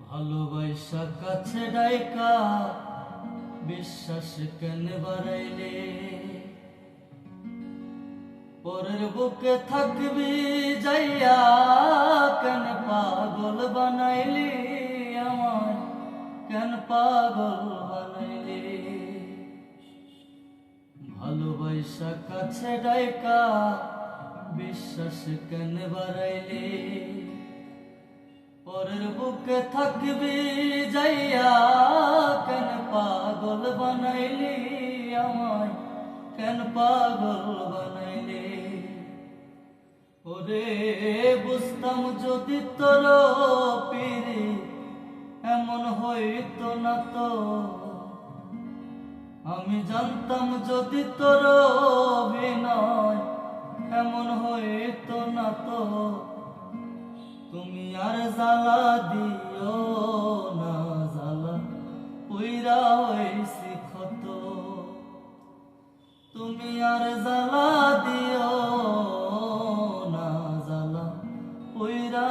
ভালোবাসা কাছে ডাইকা বিশ্বাস কেন বাড়াইলে, পরের বুকে থাকবি যাইয়া কেন পাগল বানাইলি আমায়, কেন পাগল বানাইলি। ভালোবাসা কাছে ডাইকা বিশ্বাস কেন বাড়াইলি, পরের বুকে থাকবি যাইয়া কেন পাগল বানাইলি আমায়, কেন পাগল বানাইলি। ওরে বুঝতাম যদি তোর পিরি এমন হইতো না তো, আমি জানতাম যদি তোর অভিনয় এমন হইতো না তো, তুমি আর জ্বালা দিও না, জ্বালা পুইরা হইছি ক্ষত। তুমি আর জ্বালা দিও না, জ্বালা পুইরা